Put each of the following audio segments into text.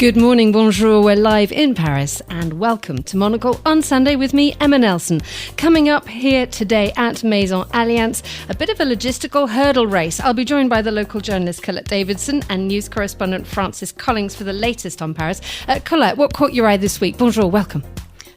Good morning, bonjour, we're live in Paris and welcome to Monocle on Sunday with me, Emma Nelson. Coming up here today at Maison Allianz, a bit of a logistical hurdle race. I'll be joined by the local journalist Colette Davidson and news correspondent Francis Collings for the latest on Paris. Colette, what caught your eye this week? Bonjour, welcome.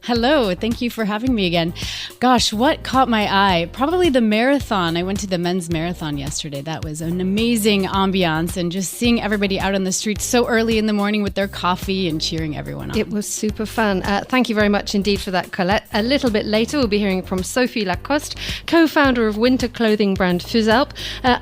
Hello, thank you for having me again. Gosh, what caught my eye? Probably the marathon. I went to the men's marathon yesterday. That was an amazing ambiance, and just seeing everybody out on the streets so early in the morning with their coffee and cheering everyone on. It was super fun. Thank you very much indeed for that, Colette. A little bit later, we'll be hearing from Sophie Lacoste, co-founder of winter clothing brand Fusalp,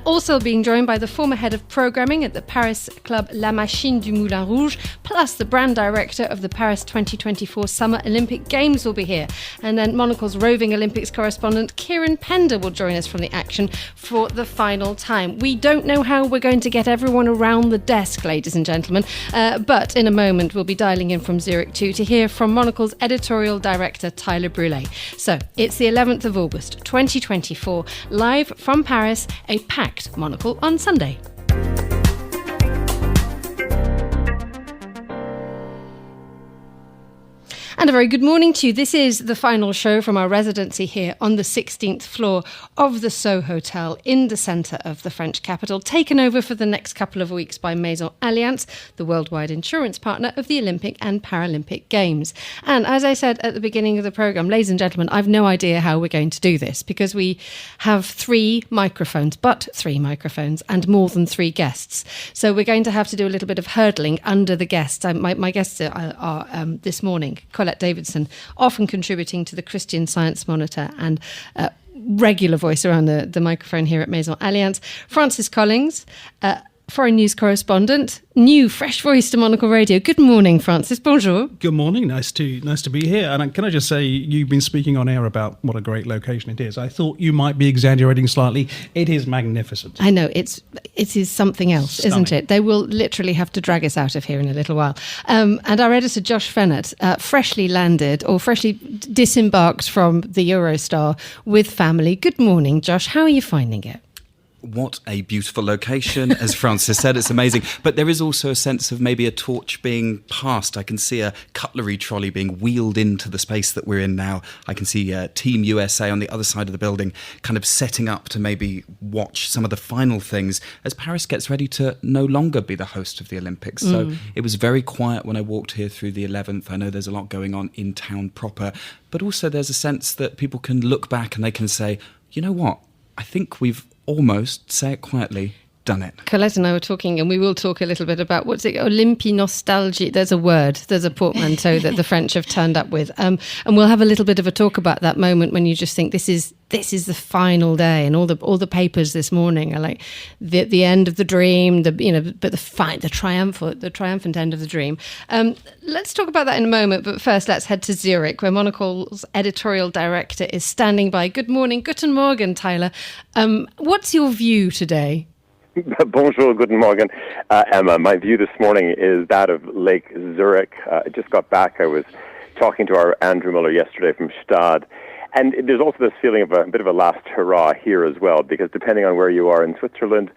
also being joined by the former head of programming at the Paris club La Machine du Moulin Rouge, plus the brand director of the Paris 2024 Summer Olympic Games will be here. And then Monocle's roving Olympics correspondent Kieran Pender will join us from the action for the final time. We don't know how we're going to get everyone around the desk, ladies and gentlemen, but in a moment we'll be dialing in from Zürich too to hear from Monocle's editorial director Tyler Brûlé. So it's the 11th of August 2024, live from Paris, a packed Monocle on Sunday. And a very good morning to you. This is the final show from our residency here on the 16th floor of the Sceaux Hotel in the centre of the French capital, taken over for the next couple of weeks by Maison Allianz, the worldwide insurance partner of the Olympic and Paralympic Games. And as I said at the beginning of the programme, ladies and gentlemen, I've no idea how we're going to do this because we have three microphones and more than three guests. So we're going to have to do a little bit of hurdling under the guests. My guests are this morning, Colette Davidson, often contributing to the Christian Science Monitor and regular voice around the microphone here at Maison Allianz. Francis Collings, foreign news correspondent, new fresh voice to Monocle Radio. Good morning, Francis. Bonjour. Good morning. Nice to be here. And can I just say, you've been speaking on air about what a great location it is. I thought you might be exaggerating slightly. It is magnificent. I know it is something else, Stunning. Isn't it? They will literally have to drag us out of here in a little while. And our editor Josh Fennett, freshly landed or freshly disembarked from the Eurostar with family. Good morning, Josh. How are you finding it? What a beautiful location, as Francis said, it's amazing. But there is also a sense of maybe a torch being passed. I can see a cutlery trolley being wheeled into the space that we're in now. I can see Team USA on the other side of the building kind of setting up to maybe watch some of the final things as Paris gets ready to no longer be the host of the Olympics. So it was very quiet when I walked here through the 11th. I know there's a lot going on in town proper, but also there's a sense that people can look back and they can say, you know what, I think we've almost, say it quietly, done it. Colette and I were talking, and we will talk a little bit about what's it, Olympi nostalgie. There's a word, there's a portmanteau that the French have turned up with, and we'll have a little bit of a talk about that moment when you just think this is the final day, and all the papers this morning are like the end of the dream, but the triumphant end of the dream. Let's talk about that in a moment, but first let's head to Zurich, where Monocle's editorial director is standing by. Good morning, guten Morgen, Tyler. What's your view today? Bonjour, guten Morgen, Emma. My view this morning is that of Lake Zurich. I just got back. I was talking to our Andrew Muller yesterday from Stade. And there's also this feeling of a bit of a last hurrah here as well, because depending on where you are in Switzerland,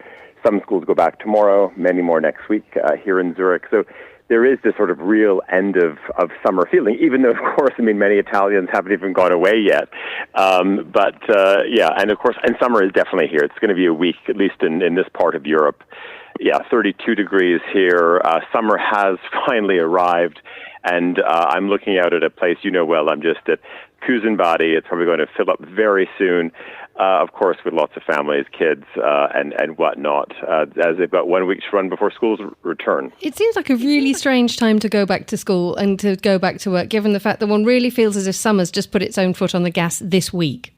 some schools go back tomorrow, many more next week here in Zurich. So there is this sort of real end of summer feeling, even though, of course, many Italians haven't even gone away yet. And of course, and summer is definitely here. It's going to be a week, at least in this part of Europe. 32 degrees here. Summer has finally arrived. And I'm looking out at a place you know well. I'm just at Kuzenbadi. It's probably going to fill up very soon, of course, with lots of families, kids, and whatnot, as they've got 1 week to run before schools return. It seems like a really strange time to go back to school and to go back to work, given the fact that one really feels as if summer's just put its own foot on the gas this week.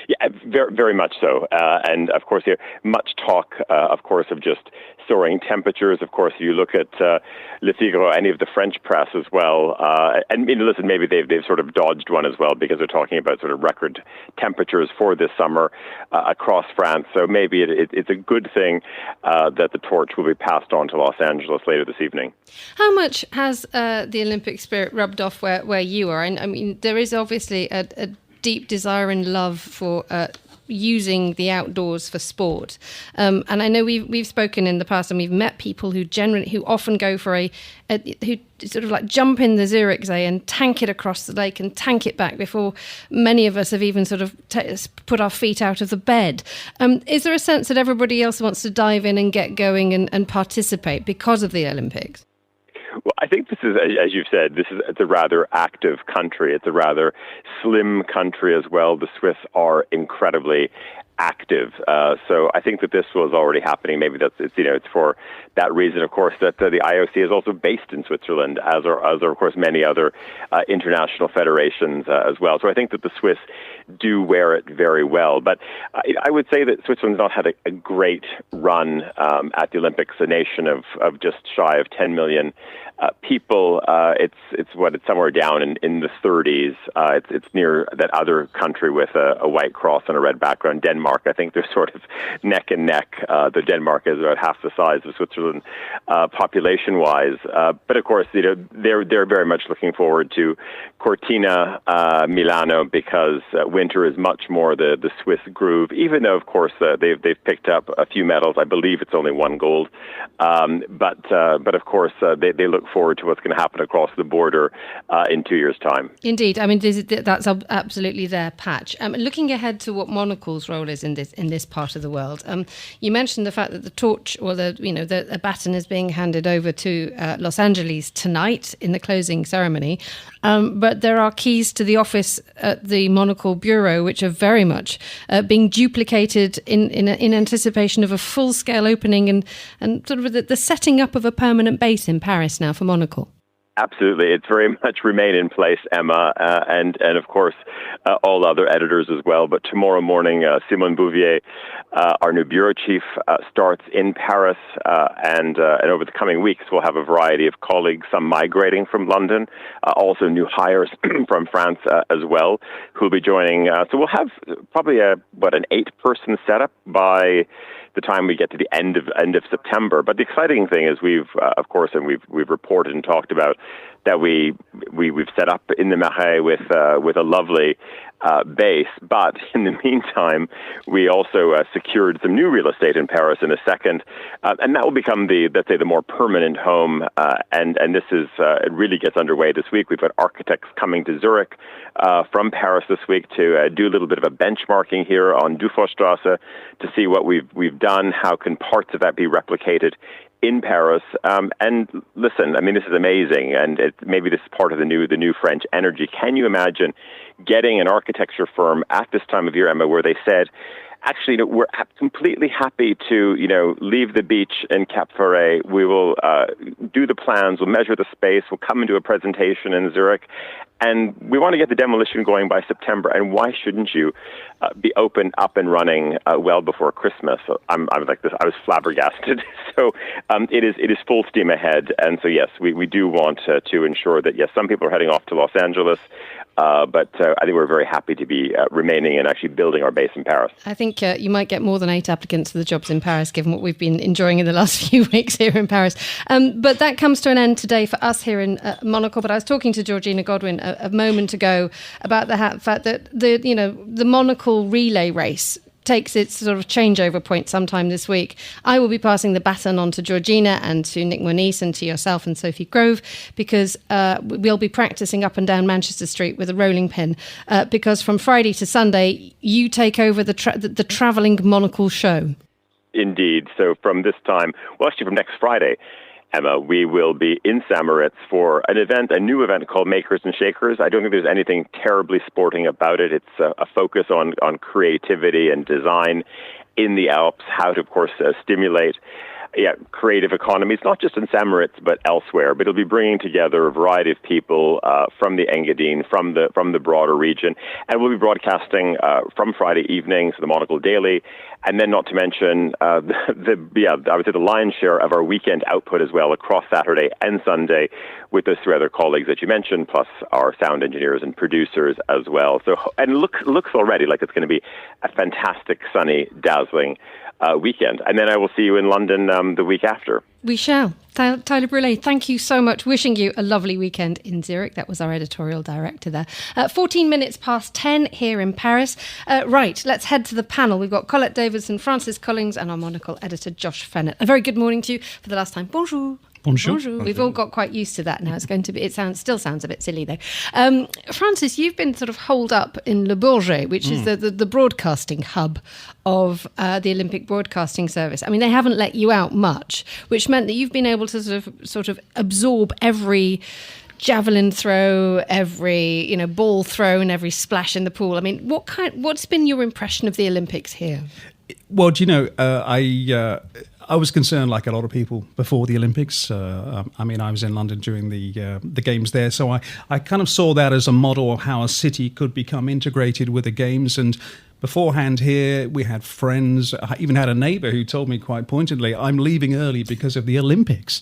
Yeah, very, very much so. And of course, much talk, of course, of just soaring temperatures. Of course, you look at Le Figaro, any of the French press as well. And listen, maybe they've sort of dodged one as well, because they're talking about sort of record temperatures for this summer across France. So maybe it's a good thing that the torch will be passed on to Los Angeles later this evening. How much has the Olympic spirit rubbed off where you are? And I mean, there is obviously a deep desire and love for using the outdoors for sport. And I know we've spoken in the past, and we've met people who often go for who sort of like jump in the Zürich, say, and tank it across the lake and tank it back before many of us have even sort of put our feet out of the bed. Is there a sense that everybody else wants to dive in and get going and participate because of the Olympics? Well, I think this is, as you've said, it's a rather active country. It's a rather slim country as well. The Swiss are incredibly active. So I think that this was already happening. Maybe it's for that reason, of course, that the IOC is also based in Switzerland, as are of course many other international federations as well. So I think that the Swiss do wear it very well. But I would say that Switzerland's not had a great run at the Olympics. A nation of just shy of 10 million people. It's somewhere down in the 30s. It's near that other country with a white cross on a red background, Denmark. I think they're sort of neck and neck. The Denmark is about half the size of Switzerland population-wise. But of course, they're very much looking forward to Cortina, Milano, because winter is much more the Swiss groove. Even though, of course, they've picked up a few medals. I believe it's only one gold. But of course, they look forward to what's going to happen across the border in 2 years' time. Indeed. I mean, that's absolutely their patch. Looking ahead to what Monocle's role is in this part of the world, you mentioned the fact that the torch or the baton is being handed over to Los Angeles tonight in the closing ceremony. But there are keys to the office at the Monocle Bureau, which are very much being duplicated in anticipation of a full-scale opening and sort of the setting up of a permanent base in Paris now for Monocle. Absolutely. It's very much remain in place, Emma, and of course, all other editors as well. But tomorrow morning, Simone Bouvier, our new bureau chief, starts in Paris, and over the coming weeks, we'll have a variety of colleagues, some migrating from London, also new hires from France as well, who'll be joining. So we'll have probably an 8-person setup by the time we get to the end of September. But the exciting thing is we've reported and talked about that we've set up in the Marais with a lovely base. But in the meantime, we also secured some new real estate in Paris in a second, and that will become the more permanent home. And this is it really gets underway this week. We've got architects coming to Zurich from Paris this week to do a little bit of a benchmarking here on Dufourstrasse to see what we've done. How can parts of that be replicated in Paris? And listen, I mean, this is amazing, and maybe this is part of the new French energy. Can you imagine getting an architecture firm at this time of year, Emma, where they said, actually, we're completely happy to, leave the beach in Cap Ferret. We will do the plans. We'll measure the space. We'll come and do a presentation in Zurich. And we want to get the demolition going by September. And why shouldn't you be up and running well before Christmas? So I'm like this. I was flabbergasted. So it is full steam ahead. And so, yes, we do want to ensure that, yes, some people are heading off to Los Angeles. But I think we're very happy to be remaining and actually building our base in Paris. I think you might get more than 8 applicants for the jobs in Paris, given what we've been enjoying in the last few weeks here in Paris. But that comes to an end today for us here in Monocle. But I was talking to Georgina Godwin a moment ago about the fact that the Monocle relay race takes its sort of changeover point sometime this week. I will be passing the baton on to Georgina and to Nick Moniz and to yourself and Sophie Grove, because we'll be practicing up and down Manchester Street with a rolling pin, because from Friday to Sunday, you take over the travelling Monocle show. Indeed. So from this time, well, actually from next Friday, Emma, we will be in St. Moritz for a new event called Makers and Shakers. I don't think there's anything terribly sporting about it. It's a focus on creativity and design in the Alps, how to, of course, stimulate creative economies, not just in St. Moritz, but elsewhere. But it'll be bringing together a variety of people from the Engadine, from the broader region. And we'll be broadcasting from Friday evening, so the Monocle Daily, and then not to mention I would say the lion's share of our weekend output as well across Saturday and Sunday with those 3 other colleagues that you mentioned, plus our sound engineers and producers as well. So, and looks already like it's going to be a fantastic, sunny, dazzling weekend. And then I will see you in London the week after. We shall. Tyler Brûlé, thank you so much. Wishing you a lovely weekend in Zurich. That was our editorial director there. 14 minutes past 10 here in Paris. Right, let's head to the panel. We've got Colette, Davidson, Francis Collings and our Monocle editor, Josh Fennett. A very good morning to you for the last time. Bonjour. Bonjour. Bonjour. We've all got quite used to that now. It's going to be. It still sounds a bit silly though. Francis, you've been sort of holed up in Le Bourget, which is the broadcasting hub of the Olympic Broadcasting Service. I mean, they haven't let you out much, which meant that you've been able to sort of absorb every javelin throw, every ball thrown, every splash in the pool. I mean, what's been your impression of the Olympics here? Well, I was concerned, like a lot of people, before the Olympics. I was in London during the games there, so I kind of saw that as a model of how a city could become integrated with the games. And beforehand here, we had friends. I even had a neighbour who told me quite pointedly, I'm leaving early because of the Olympics.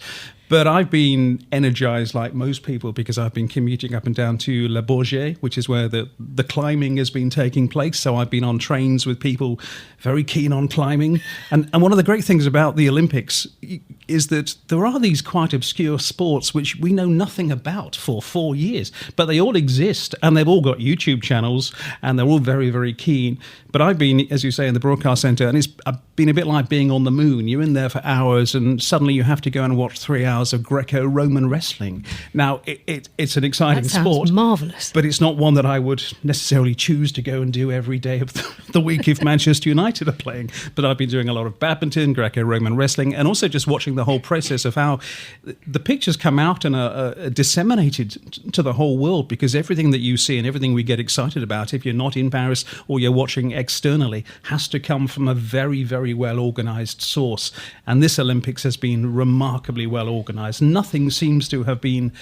But I've been energized like most people because I've been commuting up and down to Le Bourget, which is where the climbing has been taking place. So I've been on trains with people very keen on climbing. And one of the great things about the Olympics is that there are these quite obscure sports which we know nothing about for 4 years, but they all exist and they've all got YouTube channels and they're all very, very keen. But I've been, as you say, in the broadcast centre, and it's been a bit like being on the moon. You're in there for hours and suddenly you have to go and watch 3 hours of Greco-Roman wrestling. Now, it's an exciting sport. Marvellous. But it's not one that I would necessarily choose to go and do every day of the week if Manchester United are playing. But I've been doing a lot of badminton, Greco-Roman wrestling, and also just watching the whole process of how the pictures come out and are disseminated to the whole world, because everything that you see and everything we get excited about, if you're not in Paris or you're watching externally, has to come from a very, very well-organised source. And this Olympics has been remarkably well-organised. Nothing seems to have been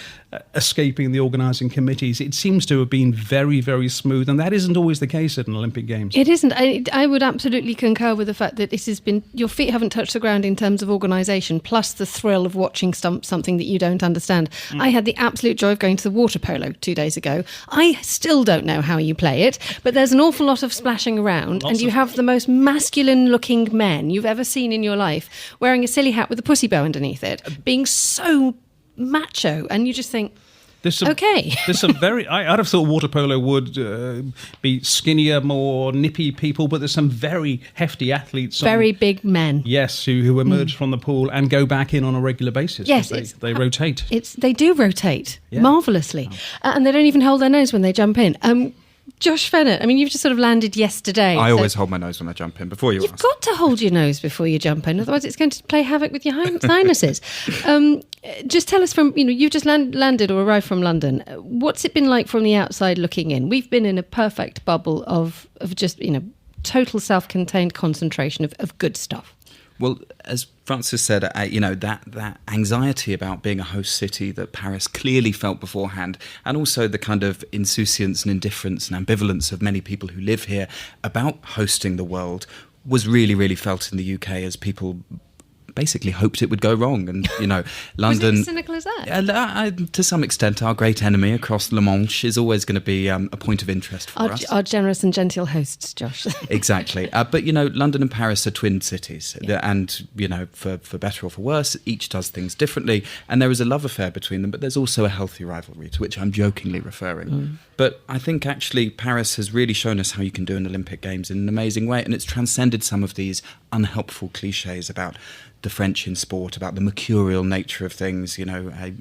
escaping the organising committees. It seems to have been very, very smooth, and that isn't always the case at an Olympic Games. It isn't. I would absolutely concur with the fact that it has been, your feet haven't touched the ground in terms of organisation, plus the thrill of watching something that you don't understand. I had the absolute joy of going to the water polo 2 days ago. I still don't know how you play it, but there's an awful lot of splashing around, and you have the most masculine-looking men you've ever seen in your life wearing a silly hat with a pussy bow underneath it, being so macho, and you just think, There's some very. I'd have thought water polo would be skinnier, more nippy people, but there's some very hefty athletes. Very big men. Yes, who emerge from the pool and go back in on a regular basis. Yes, they rotate. They do rotate marvellously, and they don't even hold their nose when they jump in. Josh Fennett, I mean, you've just sort of landed yesterday. I always hold my nose when I jump in, before you ask. You've got to hold your nose before you jump in, otherwise it's going to play havoc with your sinuses. Just tell us you've just landed or arrived from London. What's it been like from the outside looking in? We've been in a perfect bubble of just, total self-contained concentration of good stuff. Well, as Francis said, that anxiety about being a host city that Paris clearly felt beforehand, and also the kind of insouciance and indifference and ambivalence of many people who live here about hosting the world was really, really felt in the UK as people basically hoped it would go wrong. And, London... Was it as cynical as that? To some extent, our great enemy across La Manche is always going to be a point of interest for us. Our generous and genteel hosts, Josh. Exactly. But, London and Paris are twin cities. Yeah. And, for better or for worse, each does things differently. And there is a love affair between them, but there's also a healthy rivalry, to which I'm jokingly referring. But I think, actually, Paris has really shown us how you can do an Olympic Games in an amazing way. And it's transcended some of these unhelpful cliches about the French in sport, about the mercurial nature of things,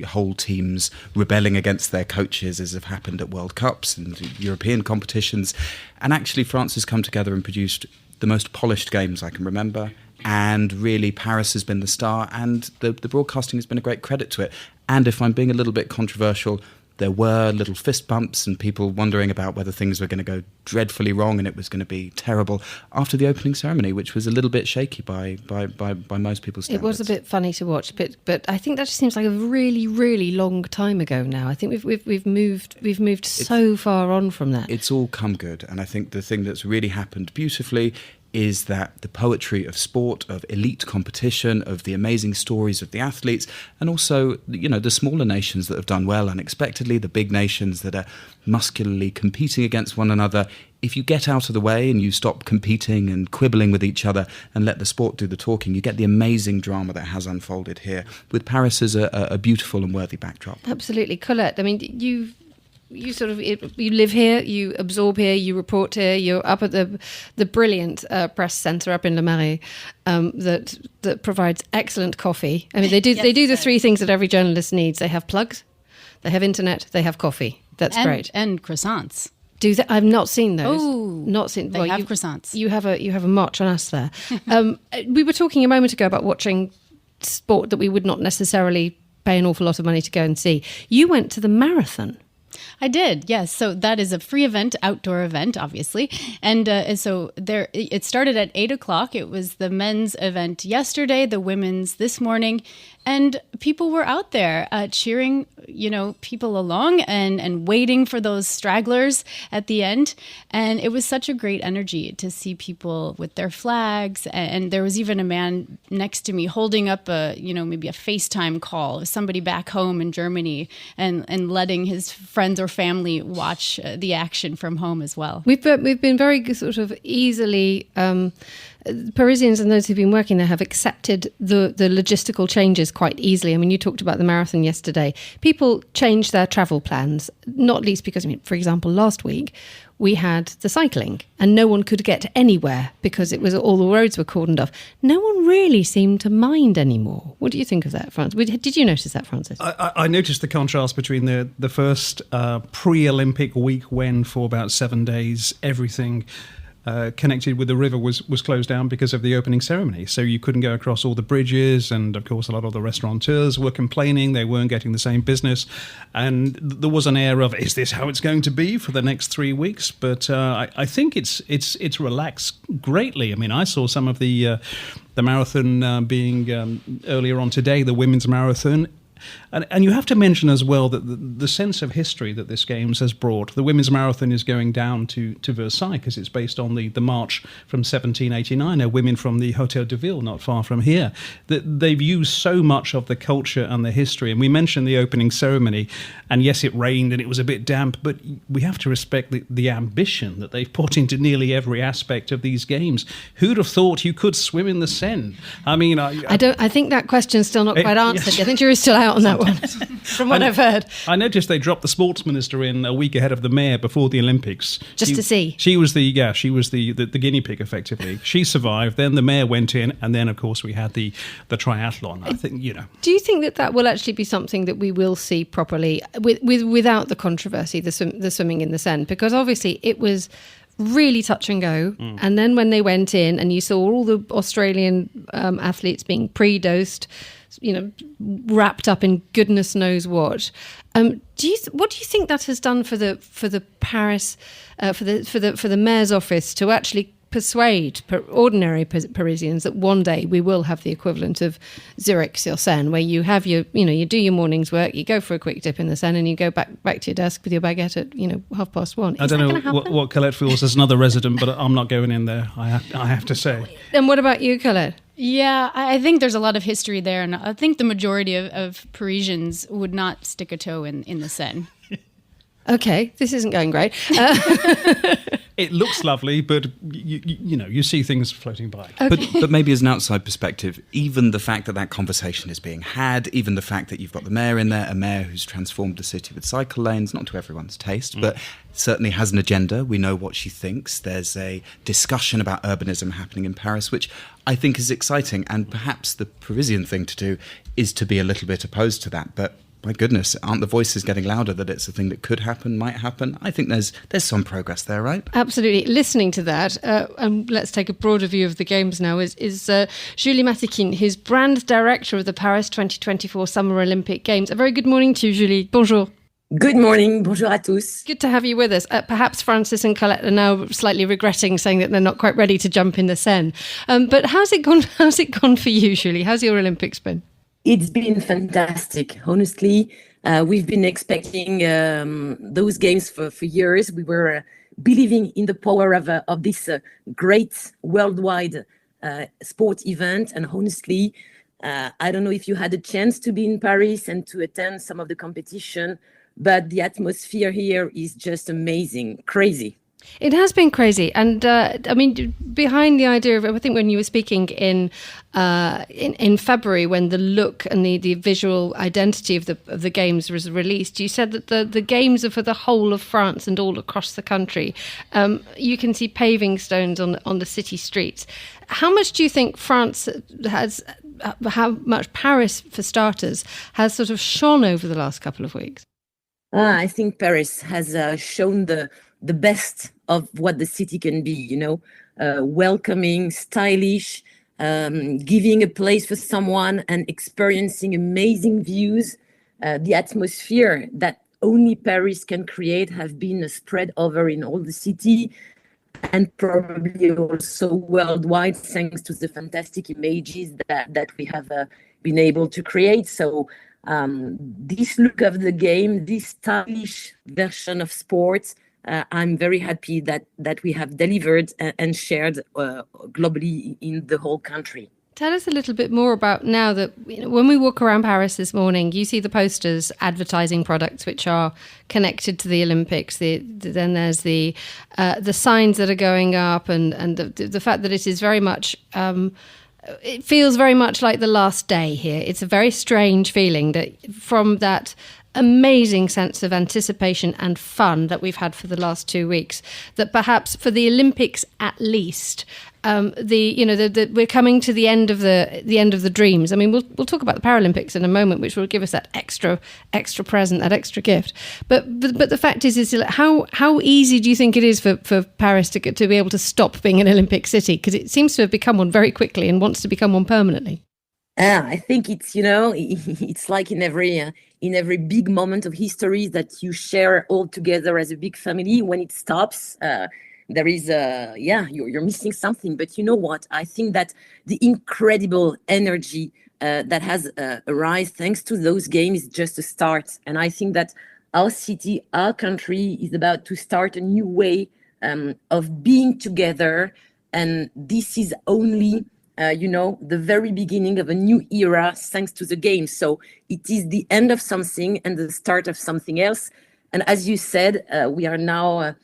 whole teams rebelling against their coaches, as have happened at World Cups and European competitions. And actually, France has come together and produced the most polished games I can remember. And really, Paris has been the star, and the broadcasting has been a great credit to it. And if I'm being a little bit controversial, there were little fist bumps and people wondering about whether things were going to go dreadfully wrong and it was going to be terrible after the opening ceremony, which was a little bit shaky by most people's standards. It was a bit funny to watch, but I think that just seems like a really, really long time ago now. I think we've moved so far on from that. It's all come good, and I think the thing that's really happened beautifully is that the poetry of sport, of elite competition, of the amazing stories of the athletes, and also, the smaller nations that have done well unexpectedly, the big nations that are muscularly competing against one another. If you get out of the way and you stop competing and quibbling with each other and let the sport do the talking, you get the amazing drama that has unfolded here, with Paris as a beautiful and worthy backdrop. Absolutely. Colette, I mean, you live here, you absorb here, you report here, you're up at the brilliant press centre up in Le Marais that provides excellent coffee. I mean, they do the three things that every journalist needs. They have plugs, they have internet, they have coffee. That's great. And croissants. Do they? I've not seen those. Oh, not seen. They have croissants. You have a march on us there. We were talking a moment ago about watching sport that we would not necessarily pay an awful lot of money to go and see. You went to the marathon. I did, yes. So that is a free event, outdoor event, obviously. And so it started at 8 o'clock. It was the men's event yesterday, the women's this morning. And people were out there cheering, people along and waiting for those stragglers at the end. And it was such a great energy to see people with their flags. And there was even a man next to me holding up maybe a FaceTime call of somebody back home in Germany and letting his friends or family watch the action from home as well. We've been very sort of easily... Parisians and those who've been working there have accepted the logistical changes quite easily. I mean, you talked about the marathon yesterday. People change their travel plans, not least because, for example, last week we had the cycling and no one could get anywhere because it was all the roads were cordoned off. No one really seemed to mind anymore. What do you think of that, Francis? Did you notice that, Francis? I noticed the contrast between the first pre-Olympic week when for about 7 days everything connected with the river was closed down because of the opening ceremony. So you couldn't go across all the bridges, and of course a lot of the restaurateurs were complaining they weren't getting the same business, and there was an air of, is this how it's going to be for the next 3 weeks? But I think it's relaxed greatly. I mean, I saw some of the marathon being earlier on today, the women's marathon. And you have to mention as well that the sense of history that this Games has brought. The women's marathon is going down to Versailles because it's based on the march from 1789. Women from the Hôtel de Ville, not far from here. They've used so much of the culture and the history. And we mentioned the opening ceremony. And yes, it rained and it was a bit damp, but we have to respect the ambition that they've put into nearly every aspect of these Games. Who'd have thought you could swim in the Seine? I mean, I think that question's still not quite answered. Yes. I think jury's still out on that one, from what I've heard. I noticed they dropped the sports minister in a week ahead of the mayor before the Olympics. Just to see. She was the guinea pig, effectively. She survived. Then the mayor went in, and then, of course, we had the triathlon. I think, Do you think that will actually be something that we will see properly without the controversy, the swimming in the Seine? Because obviously it was really touch and go. And then when they went in and you saw all the Australian athletes being pre-dosed, wrapped up in goodness knows what. What do you think that has done for the Paris, for the mayor's office to actually persuade ordinary Parisians that one day we will have the equivalent of Zürich sur Seine, where you have you do your morning's work, you go for a quick dip in the Seine, and you go back to your desk with your baguette at 1:30. I don't know what Colette feels as another resident, but I'm not going in there. I have to say. And what about you, Colette? Yeah, I think there's a lot of history there, and I think the majority of Parisians would not stick a toe in the Seine. Okay, this isn't going great. It looks lovely, but you see things floating by. Okay. But maybe as an outside perspective, even the fact that conversation is being had, even the fact that you've got the mayor in there, a mayor who's transformed the city with cycle lanes, not to everyone's taste, but certainly has an agenda. We know what she thinks. There's a discussion about urbanism happening in Paris, which I think is exciting. And perhaps the Parisian thing to do is to be a little bit opposed to that. But my goodness, aren't the voices getting louder that it's a thing that could happen, might happen? I think there's some progress there, right? Absolutely. Listening to that, and let's take a broader view of the Games now, is Julie Matikin, who's brand director of the Paris 2024 Summer Olympic Games. A very good morning to you, Julie. Bonjour. Good morning. Bonjour à tous. Good to have you with us. Perhaps Francis and Colette are now slightly regretting saying that they're not quite ready to jump in the Seine. But how's it gone for you, Julie? How's your Olympics been? It's been fantastic. Honestly, we've been expecting those games for years. We were believing in the power of this great worldwide sport event. And honestly, I don't know if you had a chance to be in Paris and to attend some of the competition, but the atmosphere here is just amazing, crazy. It has been crazy, and I mean, behind the idea of, I think when you were speaking in February, when the look and the visual identity of the games was released, you said that the games are for the whole of France and all across the country. You can see paving stones on the city streets. How much do you think France has? How much Paris, for starters, has sort of shone over the last couple of weeks? I think Paris has shown the best of what the city can be, welcoming, stylish, giving a place for someone and experiencing amazing views. The atmosphere that only Paris can create have been spread over in all the city and probably also worldwide, thanks to the fantastic images that we have been able to create. So this look of the game, this stylish version of sports, I'm very happy that we have delivered and shared globally in the whole country. Tell us a little bit more about now that when we walk around Paris this morning, you see the posters advertising products which are connected to the Olympics. Then there's the signs that are going up, and the fact that it is very much. It feels very much like the last day here. It's a very strange feeling that from that amazing sense of anticipation and fun that we've had for the last 2 weeks, that perhaps for the Olympics at least, we're coming to the end of the dreams. I mean, we'll talk about the Paralympics in a moment, which will give us that extra present, that extra gift. But the fact is how easy do you think it is for Paris to be able to stop being an Olympic city? Because it seems to have become one very quickly and wants to become one permanently. I think it's it's like in every big moment of history that you share all together as a big family. When it stops, there is you're missing something. But you know what? I think that the incredible energy that has arisen thanks to those games is just a start. And I think that our city, our country is about to start a new way of being together. And this is only the very beginning of a new era thanks to the game. So it is the end of something and the start of something else. And as you said, we are now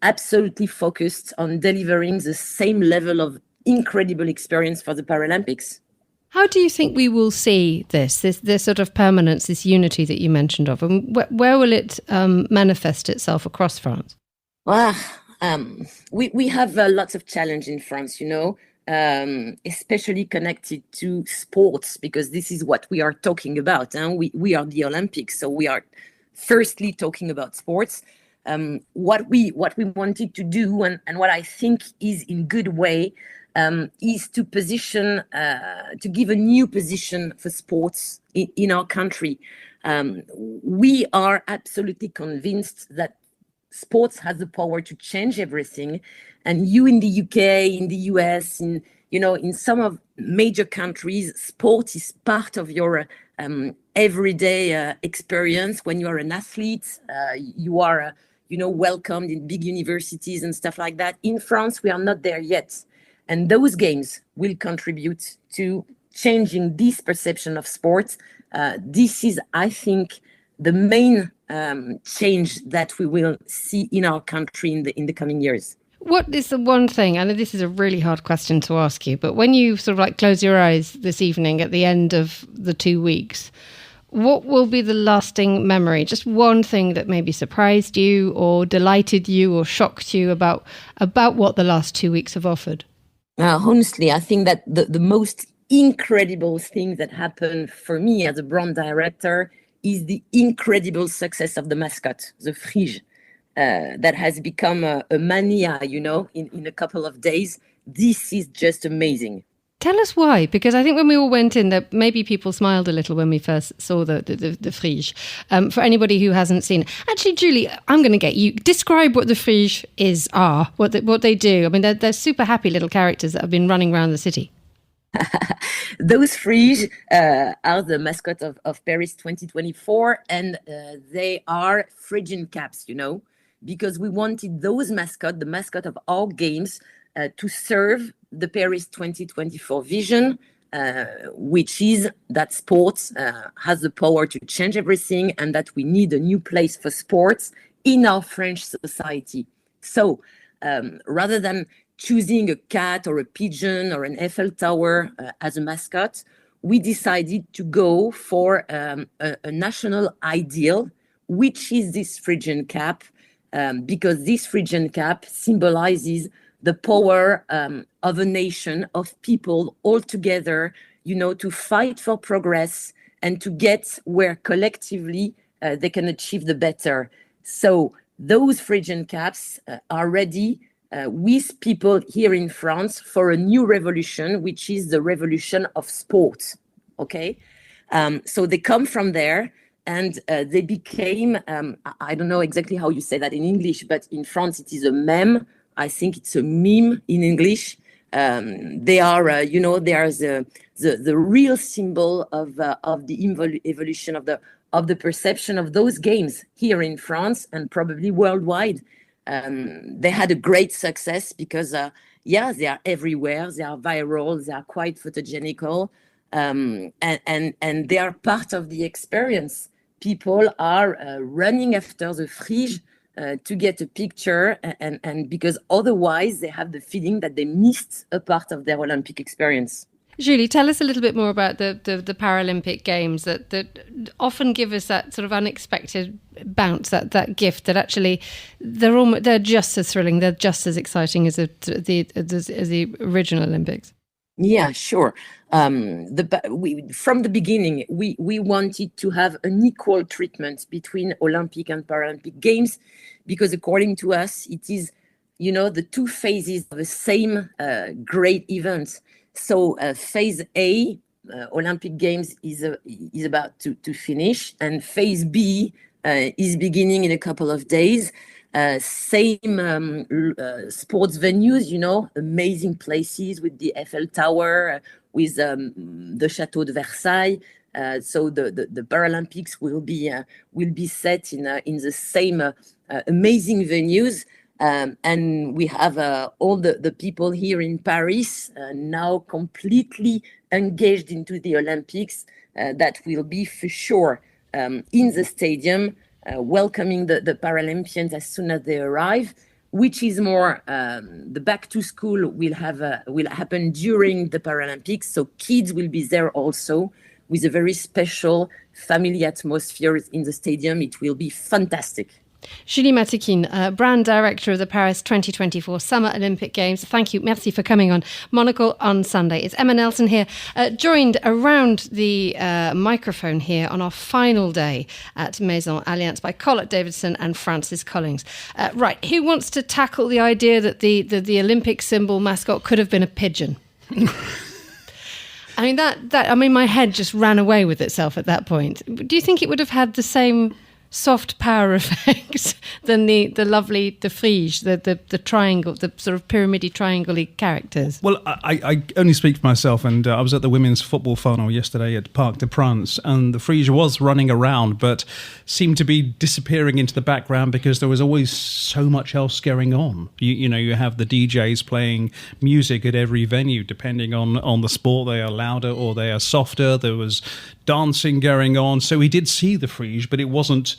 absolutely focused on delivering the same level of incredible experience for the Paralympics. How do you think we will see this sort of permanence, this unity that you mentioned of? And where will it manifest itself across France? We have lots of challenge in France, especially connected to sports, because this is what we are talking about. We are the Olympics, so we are firstly talking about sports. What we wanted to do, and what I think is in good way, is to position, to give a new position for sports in our country. We are absolutely convinced that sports has the power to change everything. And you in the UK, in the US, in some of major countries, sport is part of your everyday experience. When you are an athlete, you are, welcomed in big universities and stuff like that. In France, we are not there yet. And those games will contribute to changing this perception of sports. This is, I think, the main change that we will see in our country in the coming years. What is the one thing, I know this is a really hard question to ask you, but when you sort of like close your eyes this evening at the end of the 2 weeks, what will be the lasting memory? Just one thing that maybe surprised you or delighted you or shocked you about what the last 2 weeks have offered? Honestly, I think that the most incredible thing that happened for me as a brand director is the incredible success of the mascot, the Frige, that has become a mania, in a couple of days. This is just amazing. Tell us why, because I think when we all went in, that maybe people smiled a little when we first saw the Frige. For anybody who hasn't seen it. Actually, Julie, I'm going to get you. Describe what the Frige are, what they do. I mean, they're super happy little characters that have been running around the city. Those Frige are the mascot of Paris 2024, and they are Phrygian caps, because we wanted those mascots, the mascot of our games, to serve the Paris 2024 vision, which is that sports has the power to change everything, and that we need a new place for sports in our French society. So rather than choosing a cat or a pigeon or an Eiffel Tower as a mascot, we decided to go for a national ideal, which is this Phrygian cap, because this Phrygian cap symbolizes the power of a nation, of people all together, to fight for progress and to get where collectively they can achieve the better. So those Phrygian caps are ready with people here in France for a new revolution, which is the revolution of sport. Okay, so they come from there, and they became, I don't know exactly how you say that in English, but in France it is a meme. I think it's a meme in English. They are, they are the real symbol of the evolution of the perception of those games here in France and probably worldwide. They had a great success because, they are everywhere. They are viral. They are quite photogenical, and they are part of the experience. People are running after the friche to get a picture, and because otherwise they have the feeling that they missed a part of their Olympic experience. Julie, tell us a little bit more about the Paralympic Games that often give us that sort of unexpected bounce, that gift that actually they're just as thrilling, they're just as exciting as the original Olympics. Yeah, sure. From the beginning, we wanted to have an equal treatment between Olympic and Paralympic Games, because according to us, it is, the two phases of the same great event. So phase A, Olympic Games, is about to finish, and phase B is beginning in a couple of days. Same sports venues, amazing places with the Eiffel Tower, with the Château de Versailles. So the Paralympics will be set in the same amazing venues. And we have all the people here in Paris now completely engaged into the Olympics that will be for sure in the stadium, welcoming the Paralympians as soon as they arrive, which is more the back to school will happen during the Paralympics. So kids will be there also with a very special family atmosphere in the stadium. It will be fantastic. Julie Matikin, brand director of the Paris 2024 Summer Olympic Games. Thank you. Merci for coming on Monocle on Sunday. It's Emma Nelson here, joined around the microphone here on our final day at Maison Allianz by Colette, Davidson and Francis Collings. Right, who wants to tackle the idea that the Olympic symbol mascot could have been a pigeon? I mean, my head just ran away with itself at that point. Do you think it would have had the same soft power effects than the friche, the triangle, the sort of pyramidal triangle-y characters? Well, I only speak for myself, and I was at the women's football final yesterday at Parc des Princes, and the friche was running around, but seemed to be disappearing into the background because there was always so much else going on. You have the DJs playing music at every venue, depending on the sport. They are louder or they are softer. There was dancing going on, so we did see the friche, but it wasn't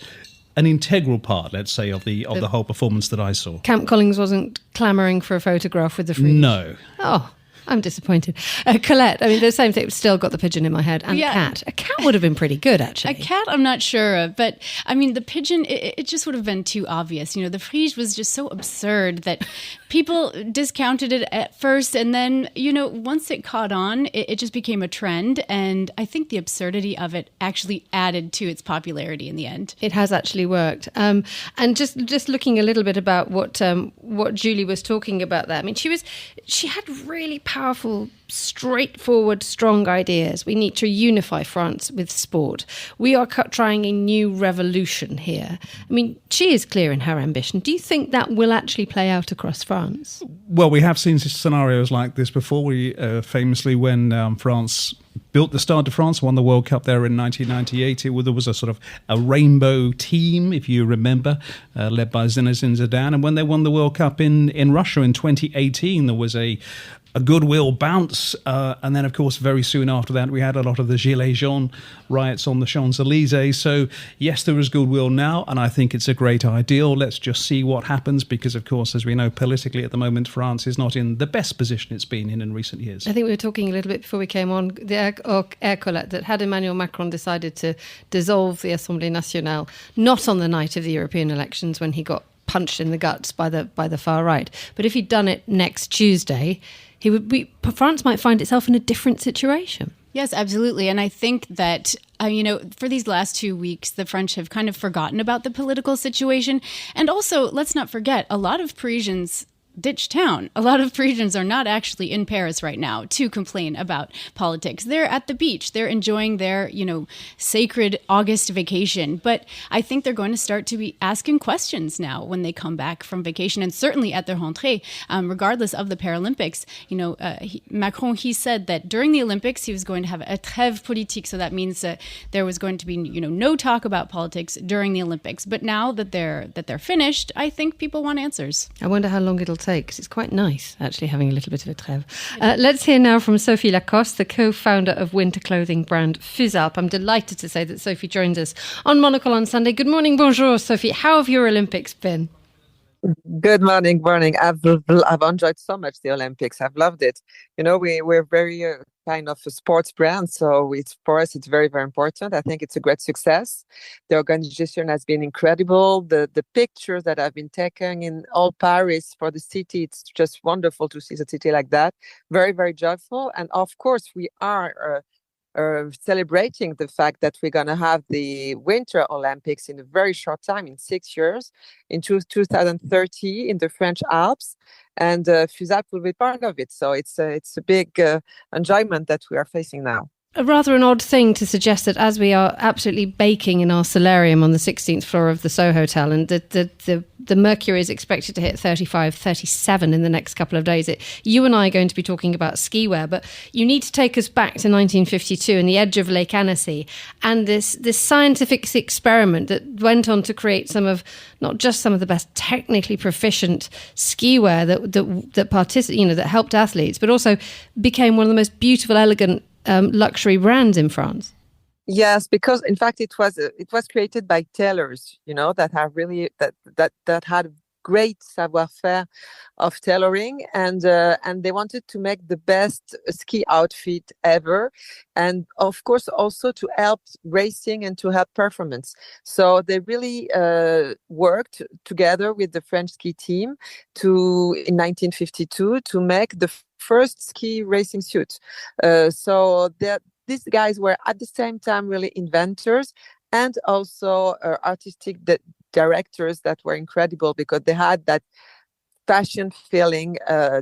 an integral part, let's say, of the whole performance that I saw. Camp Collings wasn't clamouring for a photograph with the friche? No. Oh, I'm disappointed. Colette, I mean, the same thing, still got the pigeon in my head, and cat. A cat would have been pretty good, actually. A cat, I'm not sure of, but I mean, the pigeon, it just would have been too obvious. The friche was just so absurd that people discounted it at first, and then, once it caught on, it just became a trend, and I think the absurdity of it actually added to its popularity in the end. It has actually worked. And just looking a little bit about what Julie was talking about there, I mean, she had really powerful, straightforward, strong ideas. We need to unify France with sport. We are trying a new revolution here. I mean, she is clear in her ambition. Do you think that will actually play out across France? Well, we have seen scenarios like this before. We famously, when France built the Stade de France, won the World Cup there in 1998. There was a sort of a rainbow team, if you remember, led by Zinedine Zidane. And when they won the World Cup in Russia in 2018, there was a goodwill bounce. And then, of course, very soon after that, we had a lot of the Gilets jaunes riots on the Champs-Élysées. So, yes, there is goodwill now, and I think it's a great ideal. Let's just see what happens because, of course, as we know, politically at the moment, France is not in the best position it's been in recent years. I think we were talking a little bit before we came on the air Colette, that had Emmanuel Macron decided to dissolve the Assemblée Nationale, not on the night of the European elections when he got punched in the guts by the far right, but if he'd done it next Tuesday, France might find itself in a different situation. Yes, absolutely. And I think that, for these last 2 weeks, the French have kind of forgotten about the political situation. And also, let's not forget, a lot of Parisians ditch town. A lot of Parisians are not actually in Paris right now to complain about politics. They're at the beach. They're enjoying their, sacred August vacation. But I think they're going to start to be asking questions now when they come back from vacation, and certainly at their rentrée, regardless of the Paralympics. Macron, he said that during the Olympics, he was going to have a trêve politique. So that means that there was going to be, no talk about politics during the Olympics. But now that they're finished, I think people want answers. I wonder how long it'll take, because it's quite nice actually having a little bit of a trêve. Let's hear now from Sophie Lacoste, the co-founder of winter clothing brand Fusalp. I'm delighted to say that Sophie joins us on Monocle on Sunday. Good morning, bonjour, Sophie. How have your Olympics been? Good morning. I've enjoyed so much the Olympics. I've loved it. We're very kind of a sports brand, so for us it's very, very important. I think it's a great success. The organization has been incredible. The pictures that have been taken in all Paris for the city, it's just wonderful to see the city like that. Very, very joyful. And of course, we are celebrating the fact that we're going to have the Winter Olympics in a very short time, in 6 years, in 2030 in the French Alps, and Fusalp will be part of it. So it's a big enjoyment that we are facing now. A rather an odd thing to suggest that as we are absolutely baking in our solarium on the 16th floor of the Soho Hotel, and the mercury is expected to hit 35, 37 in the next couple of days. You and I are going to be talking about ski wear, but you need to take us back to 1952 and the edge of Lake Annecy, and this scientific experiment that went on to create not just some of the best technically proficient ski wear that helped athletes, but also became one of the most beautiful, elegant luxury brands in France. Yes, because in fact it was created by tailors, that have really that had great savoir-faire of tailoring, and they wanted to make the best ski outfit ever, and of course also to help racing and to help performance. So they really worked together with the French ski team in 1952 to make the first ski racing suit. So these guys were at the same time really inventors and also artistic directors that were incredible, because they had that fashion feeling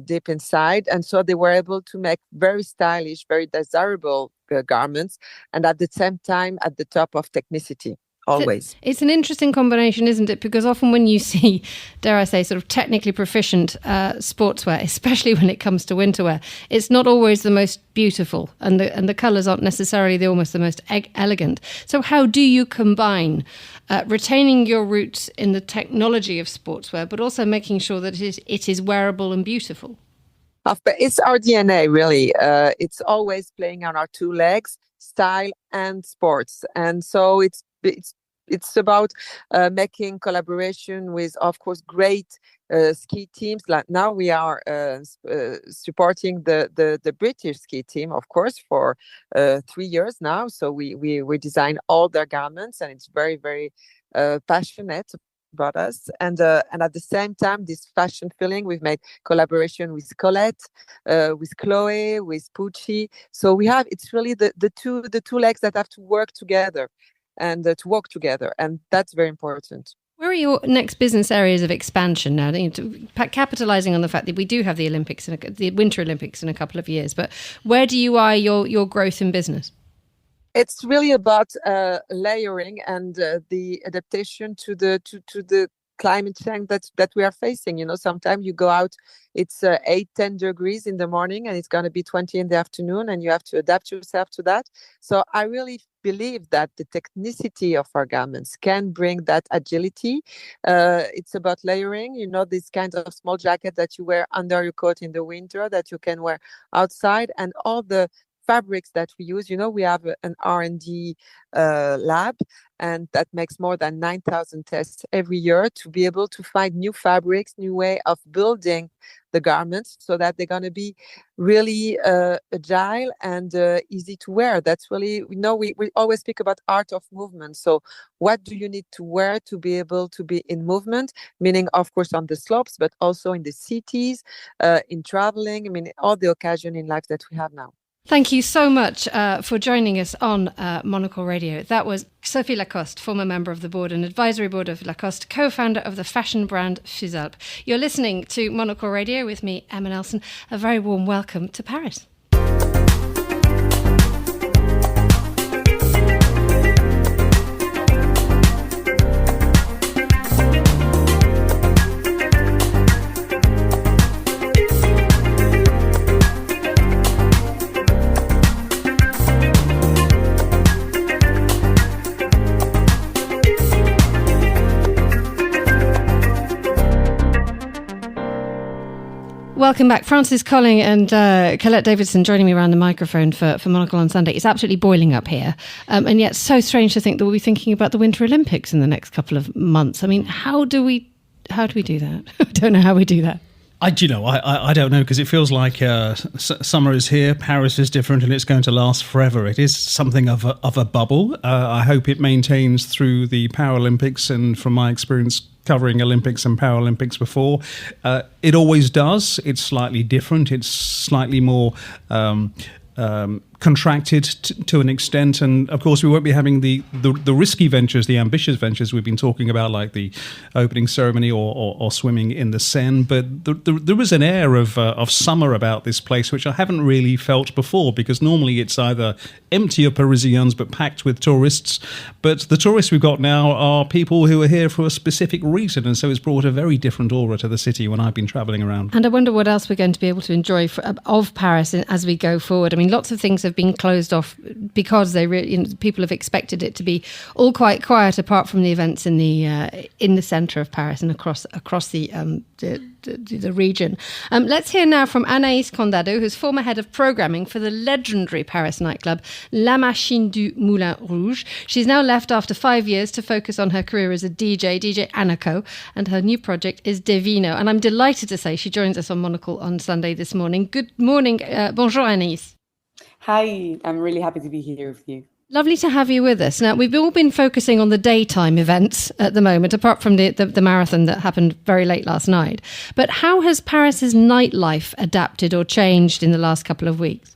deep inside, and so they were able to make very stylish, very desirable garments, and at the same time at the top of technicity. Always. It's an interesting combination, isn't it? Because often when you see, dare I say, sort of technically proficient sportswear, especially when it comes to winterwear, it's not always the most beautiful, and the colours aren't necessarily the most elegant. So how do you combine retaining your roots in the technology of sportswear, but also making sure that it is wearable and beautiful? It's our DNA, really. It's always playing on our two legs, style and sports. And so it's about making collaboration with, of course, great ski teams. Like now we are supporting the British ski team, of course, for 3 years now. So we design all their garments, and it's very, very passionate about us. And at the same time, this fashion feeling, we've made collaboration with Colette, with Chloe, with Pucci. So it's really the two legs that have to work together and to walk together, and that's very important. Where are your next business areas of expansion now? Capitalising on the fact that we do have the Winter Olympics in a couple of years, but where do you eye your growth in business? It's really about layering and the adaptation to the climate change that we are facing. Sometimes you go out, it's 8-10 degrees in the morning and it's going to be 20 in the afternoon, and you have to adapt yourself to that. So I really believe that the technicity of our garments can bring that agility. It's about layering, these kinds of small jacket that you wear under your coat in the winter that you can wear outside, and all the fabrics that we use. We have an R&D lab, and that makes more than 9,000 tests every year to be able to find new fabrics, new way of building the garments so that they're going to be really agile and easy to wear. That's really, we always speak about art of movement. So what do you need to wear to be able to be in movement? Meaning, of course, on the slopes, but also in the cities, in traveling, all the occasion in life that we have now. Thank you so much for joining us on Monocle Radio. That was Sophie Lacoste, former member of the board and advisory board of Lacoste, co-founder of the fashion brand Fusalp. You're listening to Monocle Radio with me, Emma Nelson. A very warm welcome to Paris. Welcome back. Francis Collings and Colette Davidson joining me around the microphone for Monocle on Sunday. It's absolutely boiling up here. And yet so strange to think that we'll be thinking about the Winter Olympics in the next couple of months. How do we do that? I don't know how we do that. I don't know, because it feels like summer is here, Paris is different, and it's going to last forever. It is something of a bubble. I hope it maintains through the Paralympics, and from my experience covering Olympics and Paralympics before, it always does. It's slightly different. It's slightly more contracted to an extent, and of course we won't be having the risky ventures, the ambitious ventures we've been talking about, like the opening ceremony or swimming in the Seine. But there is an air of summer about this place which I haven't really felt before, because normally it's either empty of Parisians but packed with tourists. But the tourists we've got now are people who are here for a specific reason, and so it's brought a very different aura to the city when I've been travelling around. And I wonder what else we're going to be able to enjoy of Paris as we go forward. Lots of things have been closed off because people have expected it to be all quite quiet, apart from the events in the centre of Paris and across the region. Let's hear now from Anaïs Condado, who's former head of programming for the legendary Paris nightclub La Machine du Moulin Rouge. She's now left after 5 years to focus on her career as a DJ Anaco, and her new project is Devino. And I'm delighted to say she joins us on Monocle on Sunday this morning. Good morning. Bonjour, Anaïs. Hi, I'm really happy to be here with you. Lovely to have you with us. Now, we've all been focusing on the daytime events at the moment, apart from the marathon that happened very late last night. But how has Paris's nightlife adapted or changed in the last couple of weeks?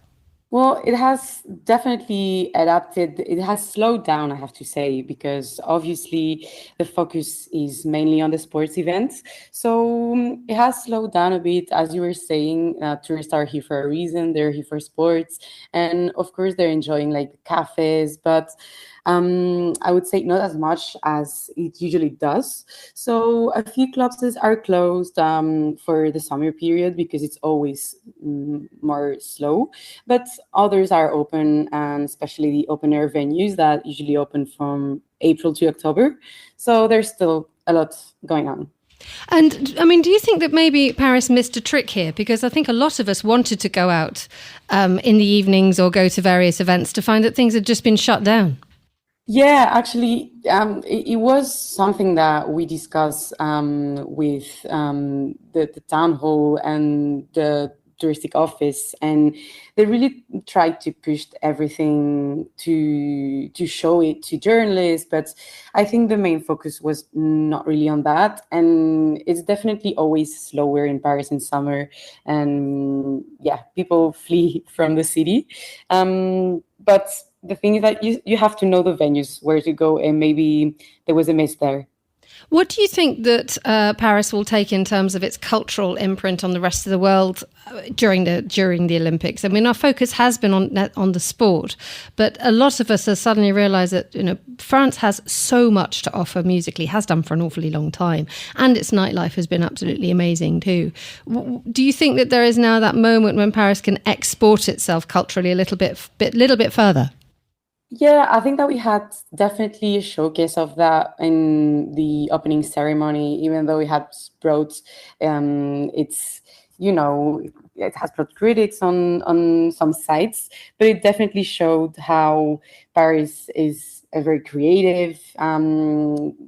Well, it has definitely adapted. It has slowed down, I have to say, because obviously the focus is mainly on the sports events. So it has slowed down a bit. As you were saying, tourists are here for a reason. They're here for sports. And of course, they're enjoying like cafes, but I would say not as much as it usually does. So a few clubs are closed for the summer period because it's always more slow, but others are open, and especially the open air venues that usually open from April to October. So there's still a lot going on. And do you think that maybe Paris missed a trick here? Because I think a lot of us wanted to go out in the evenings or go to various events to find that things had just been shut down. Yeah, actually, it was something that we discussed with the town hall and the touristic office, and they really tried to push everything to show it to journalists. But I think the main focus was not really on that, and it's definitely always slower in Paris in summer, and people flee from the city. But the thing is that you have to know the venues where to go, and maybe there was a miss there. What do you think that Paris will take in terms of its cultural imprint on the rest of the world during the Olympics? I mean, our focus has been on the sport, but a lot of us have suddenly realised that France has so much to offer musically, has done for an awfully long time, and its nightlife has been absolutely amazing too. Do you think that there is now that moment when Paris can export itself culturally a little bit further? Yeah, I think that we had definitely a showcase of that in the opening ceremony, even though we had brought, it has brought critics on some sites, but it definitely showed how Paris is a very creative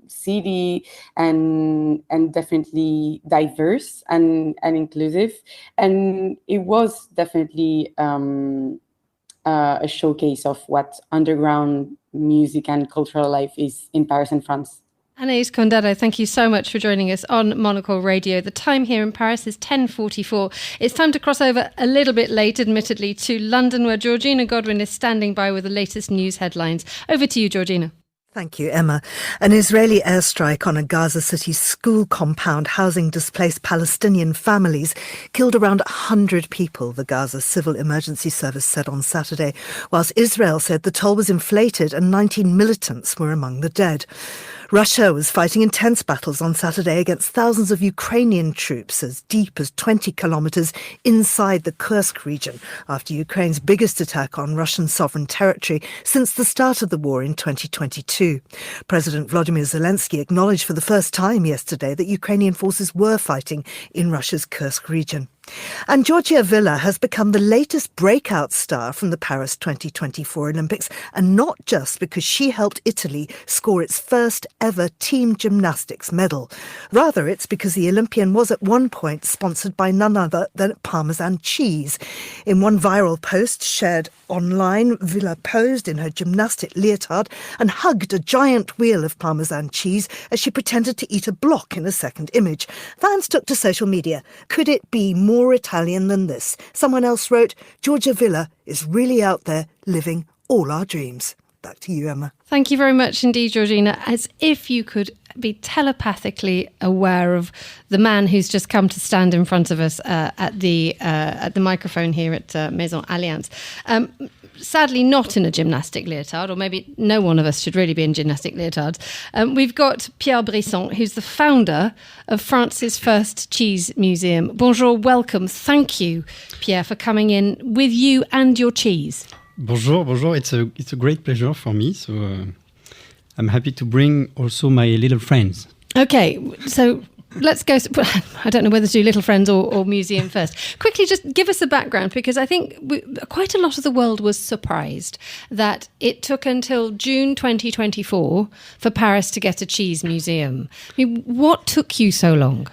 city and definitely diverse and inclusive. And it was definitely a showcase of what underground music and cultural life is in Paris and France. Anaïs Condado, thank you so much for joining us on Monocle Radio. The time here in Paris is 10:44. It's time to cross over a little bit late, admittedly, to London, where Georgina Godwin is standing by with the latest news headlines. Over to you, Georgina. Thank you, Emma. An Israeli airstrike on a Gaza City school compound housing displaced Palestinian families killed around 100 people, the Gaza Civil Emergency Service said on Saturday, whilst Israel said the toll was inflated and 19 militants were among the dead. Russia was fighting intense battles on Saturday against thousands of Ukrainian troops as deep as 20 kilometres inside the Kursk region after Ukraine's biggest attack on Russian sovereign territory since the start of the war in 2022. President Volodymyr Zelensky acknowledged for the first time yesterday that Ukrainian forces were fighting in Russia's Kursk region. And Georgia Villa has become the latest breakout star from the Paris 2024 Olympics, and not just because she helped Italy score its first ever team gymnastics medal. Rather, it's because the Olympian was at one point sponsored by none other than Parmesan cheese. In one viral post shared online, Villa posed in her gymnastic leotard and hugged a giant wheel of Parmesan cheese as she pretended to eat a block in a second image. Fans took to social media. Could it be more Italian than this? Someone else wrote, Georgia Villa is really out there living all our dreams. Back to you, Emma. Thank you very much indeed, Georgina. As if you could be telepathically aware of the man who's just come to stand in front of us at the microphone here at Maison Allianz. Sadly not in a gymnastic leotard, or maybe no one of us should really be in gymnastic leotards. We've got Pierre Brisson, who's the founder of France's first cheese museum. Bonjour, welcome. Thank you, Pierre, for coming in with you and your cheese. Bonjour. It's a great pleasure for me. So I'm happy to bring also my little friends. Okay, so let's go. I don't know whether to do Little Friends or Museum first. Quickly, just give us a background, because I think quite a lot of the world was surprised that it took until June 2024 for Paris to get a cheese museum. I mean, what took you so long?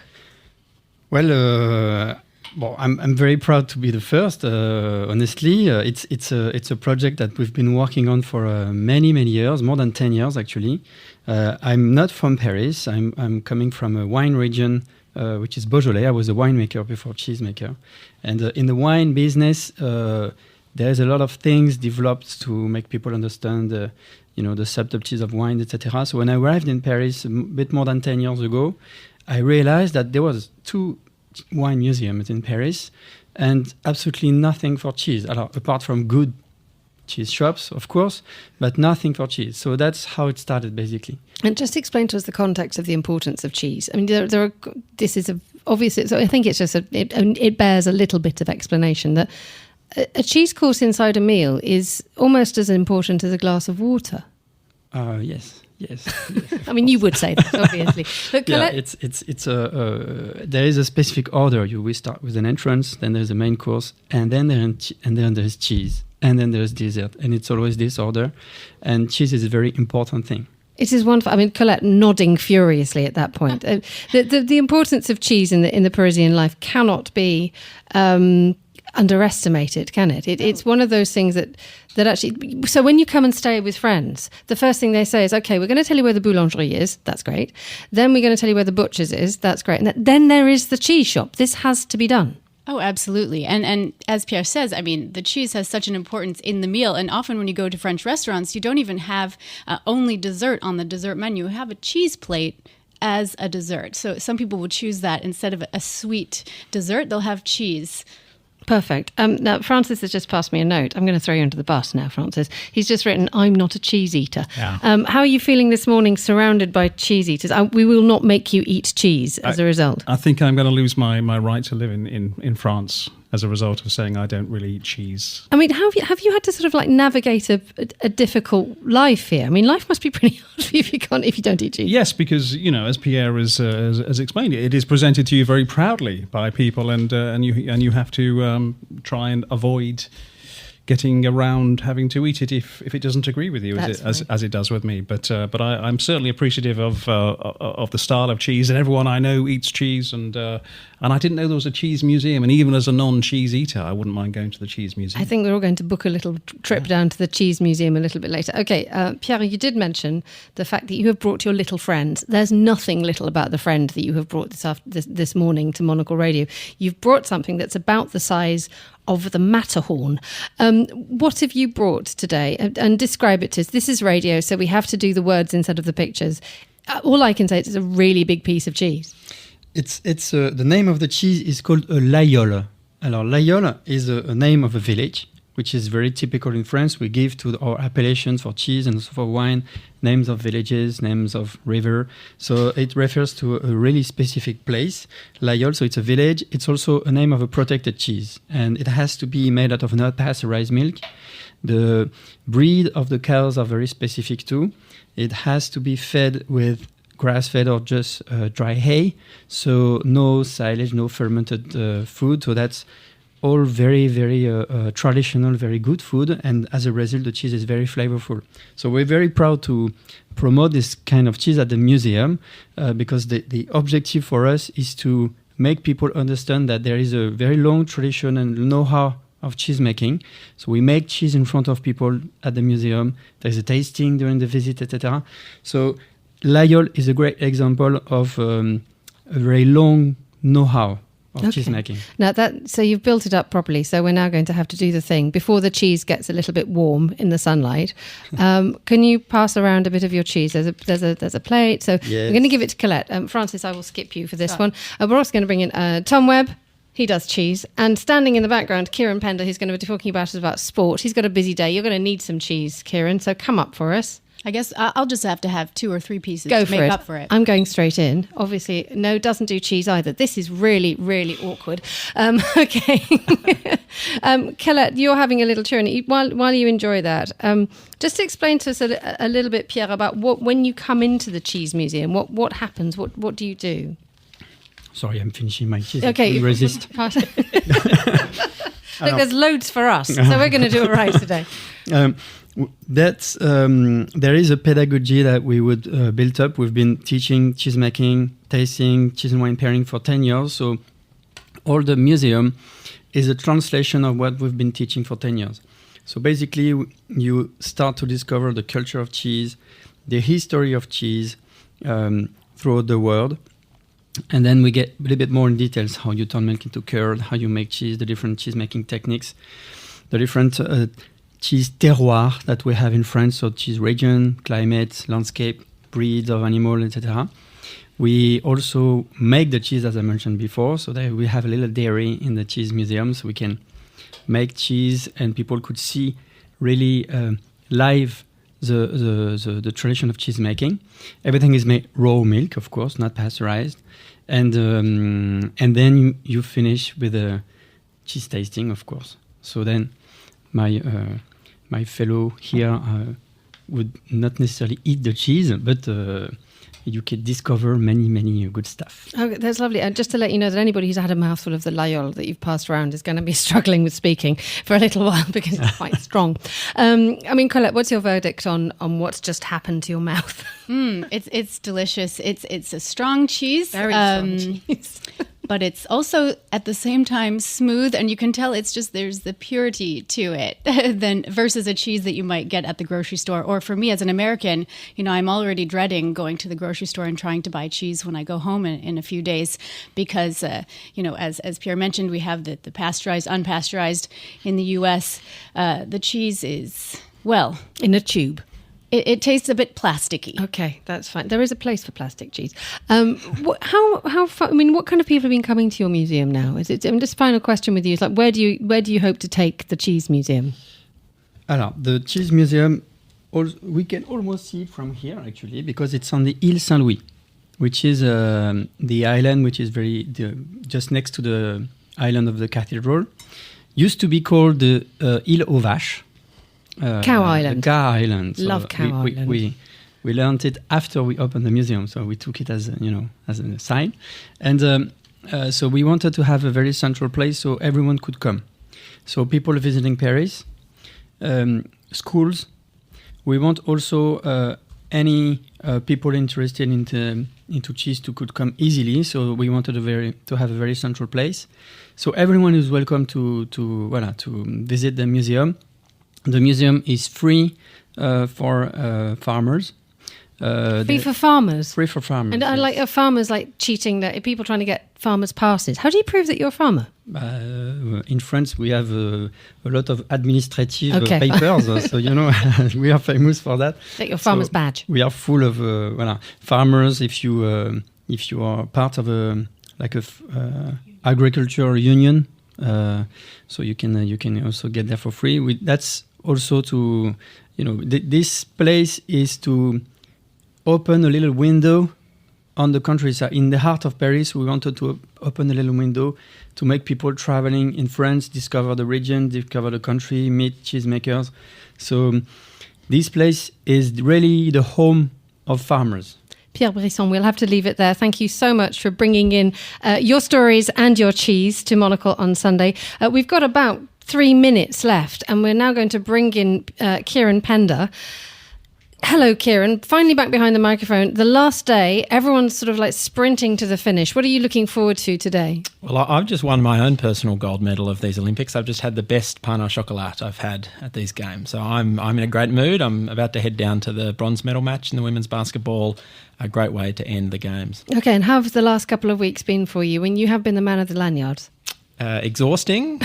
Well, I'm very proud to be the first. Honestly, it's a project that we've been working on for many years, more than 10 years actually. I'm not from Paris. I'm coming from a wine region, which is Beaujolais. I was a winemaker before cheesemaker, and in the wine business, there's a lot of things developed to make people understand, the subtleties of wine, etc. So when I arrived in Paris a bit more than 10 years ago, I realized that there was 2 wine museums in Paris and absolutely nothing for cheese, apart from good cheese shops, of course, but nothing for cheese. So that's how it started, basically. And just explain to us the context of the importance of cheese. I mean, there are. This is obviously. So I think it's just it bears a little bit of explanation that a cheese course inside a meal is almost as important as a glass of water. Yes. I mean, you would say that, obviously. But Colette, there is a specific order. We start with an entrance, then there's a main course, and then there's cheese, and then there's dessert, and it's always this order. And cheese is a very important thing. It is wonderful. I mean, Colette nodding furiously at that point. The importance of cheese in the Parisian life cannot be underestimated, can it? It's one of those things that actually. So when you come and stay with friends, the first thing they say is, "Okay, we're going to tell you where the boulangerie is. That's great. Then we're going to tell you where the butcher's is. That's great. And then there is the cheese shop. This has to be done." Oh, absolutely. And as Pierre says, I mean, the cheese has such an importance in the meal. And often when you go to French restaurants, you don't even have only dessert on the dessert menu. You have a cheese plate as a dessert. So some people will choose that instead of a sweet dessert, they'll have cheese. Perfect. Now, Francis has just passed me a note. I'm going to throw you under the bus now, Francis. He's just written, "I'm not a cheese eater." Yeah. How are you feeling this morning surrounded by cheese eaters? We will not make you eat cheese as a result. I think I'm going to lose my right to live in France as a result of saying I don't really eat cheese. I mean, have you had to sort of like navigate a difficult life here? I mean, life must be pretty hard for you if you don't eat cheese. Yes, because, as Pierre has explained, it is presented to you very proudly by people, and you have to try and avoid getting around having to eat it if it doesn't agree with you as it does with me. But I'm certainly appreciative of the style of cheese, and everyone I know eats cheese, and I didn't know there was a cheese museum, and even as a non-cheese eater, I wouldn't mind going to the cheese museum. I think we're all going to book a little trip down to the cheese museum a little bit later. Okay, Pierre, you did mention the fact that you have brought your little friend. There's nothing little about the friend that you have brought this morning to Monocle Radio. You've brought something that's about the size of the Matterhorn. What have you brought today? And describe it to us. This is radio, so we have to do the words instead of the pictures. All I can say is it's a really big piece of cheese. It's the name of the cheese is called a layole. Alors, layole is a name of a village, which is very typical in France. We give to our appellations for cheese and also for wine names of villages, names of river. So it refers to a really specific place, layole. So it's a village. It's also a name of a protected cheese, and it has to be made out of not pasteurized milk. The breed of the cows are very specific too. It has to be fed with grass-fed or just dry hay. So no silage, no fermented food. So that's all very, very traditional, very good food, and as a result, the cheese is very flavorful. So we're very proud to promote this kind of cheese at the museum because the objective for us is to make people understand that there is a very long tradition and know-how of cheese making. So we make cheese in front of people at the museum. There's a tasting during the visit, etc. So layole is a great example of a very long know-how of cheese making. Now so you've built it up properly. So we're now going to have to do the thing before the cheese gets a little bit warm in the sunlight. Can you pass around a bit of your cheese? There's a plate. So we're going to give it to Colette. Francis, I will skip you for this one. We're also going to bring in Tom Webb. He does cheese. And standing in the background, Kieran Pender, who's going to be talking about sport. He's got a busy day. You're going to need some cheese, Kieran. So come up for us. I guess I'll just have to have 2 or 3 pieces to make up for it. I'm going straight in. Obviously, no, doesn't do cheese either. This is really, really awkward. Okay. Colette, you're having a little cheer. While you enjoy that, just explain to us a little bit, Pierre, about when you come into the cheese museum, what happens? What do you do? Sorry, I'm finishing my cheese. Okay. I can't resist. Look, there's loads for us, so we're going to do it right today. There is a pedagogy that we would build up. We've been teaching cheese making, tasting, cheese and wine pairing for 10 years. So all the museum is a translation of what we've been teaching for 10 years. So basically, you start to discover the culture of cheese, the history of cheese throughout the world. And then we get a little bit more in details, how you turn milk into curd, how you make cheese, the different cheese making techniques, the different cheese terroir that we have in France, so cheese region, climate, landscape, breeds of animal, etc. We also make the cheese, as I mentioned before, so that we have a little dairy in the cheese museum, so we can make cheese and people could see really live the tradition of cheese making. Everything is made raw milk, of course, not pasteurized, and then you finish with a cheese tasting, of course. So then my fellow here would not necessarily eat the cheese, but you can discover many good stuff. Okay, that's lovely. And just to let you know that anybody who's had a mouthful of the layole that you've passed around is going to be struggling with speaking for a little while because it's quite strong. I mean, Colette, what's your verdict on what's just happened to your mouth? It's delicious. It's a strong cheese. Very strong cheese. But it's also at the same time smooth, and you can tell it's just there's the purity to it than versus a cheese that you might get at the grocery store. Or for me as an American, I'm already dreading going to the grocery store and trying to buy cheese when I go home in a few days because, as Pierre mentioned, we have the pasteurized, unpasteurized in the U.S. The cheese is, well... in a tube. It tastes a bit plasticky. Okay, that's fine. There is a place for plastic cheese. What kind of people have been coming to your museum now? Just final question with you is like, where do you hope to take the cheese museum? Alors, the cheese museum, we can almost see it from here actually, because it's on the Île Saint-Louis, which is the island which is just next to the island of the cathedral. Used to be called the Île aux Vaches. Cow Island. Cow Island. So Love Cow Island. We learned it after we opened the museum, so we took it as a sign. And so we wanted to have a very central place so everyone could come. So people visiting Paris, schools. We want also any people interested into cheese could come easily. So we wanted to have a very central place. So everyone is welcome to visit the museum. The museum is free for farmers. Free for farmers? Free for farmers. And yes. Are farmers cheating? People trying to get farmers' passes? How do you prove that you're a farmer? In France, we have a lot of administrative papers. So, we are famous for that. Like your farmer's badge. We are full of farmers. If you are part of a agricultural union, so you can also get there for free. That's also to, this place is to open a little window on the countryside. In the heart of Paris, we wanted to open a little window to make people traveling in France discover the region, discover the country, meet cheesemakers. So this place is really the home of farmers. Pierre Brisson, we'll have to leave it there. Thank you so much for bringing in your stories and your cheese to Monocle on Sunday. We've got about 3 minutes left, and we're now going to bring in Kieran Pender. Hello, Kieran. Finally back behind the microphone. The last day, everyone's sort of sprinting to the finish. What are you looking forward to today? Well, I've just won my own personal gold medal of these Olympics. I've just had the best pain au chocolat I've had at these games. So I'm in a great mood. I'm about to head down to the bronze medal match in the women's basketball. A great way to end the games. Okay, and how have the last couple of weeks been for you when you have been the man of the lanyards? Exhausting,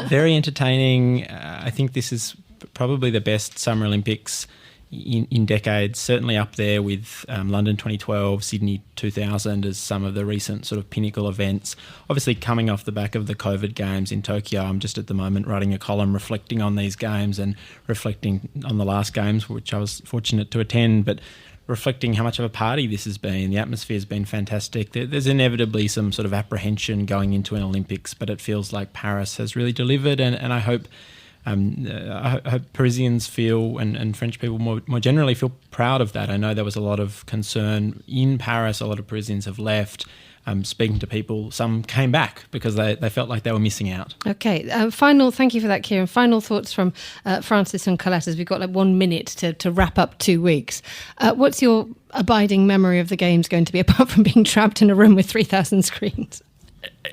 very entertaining. I think this is probably the best Summer Olympics in decades, certainly up there with London 2012, Sydney 2000 as some of the recent sort of pinnacle events. Obviously coming off the back of the COVID games in Tokyo, I'm just at the moment writing a column reflecting on these games and reflecting on the last games, which I was fortunate to attend, but reflecting how much of a party this has been. The atmosphere's been fantastic. There's inevitably some sort of apprehension going into an Olympics, but it feels like Paris has really delivered, and I hope Parisians feel, and French people more generally feel proud of that. I know there was a lot of concern in Paris. A lot of Parisians have left. Speaking to people, some came back because they felt like they were missing out. Okay, thank you for that, Kieran. Final thoughts from Francis and Colette as we've got 1 minute to wrap up 2 weeks. What's your abiding memory of the games going to be, apart from being trapped in a room with 3,000 screens?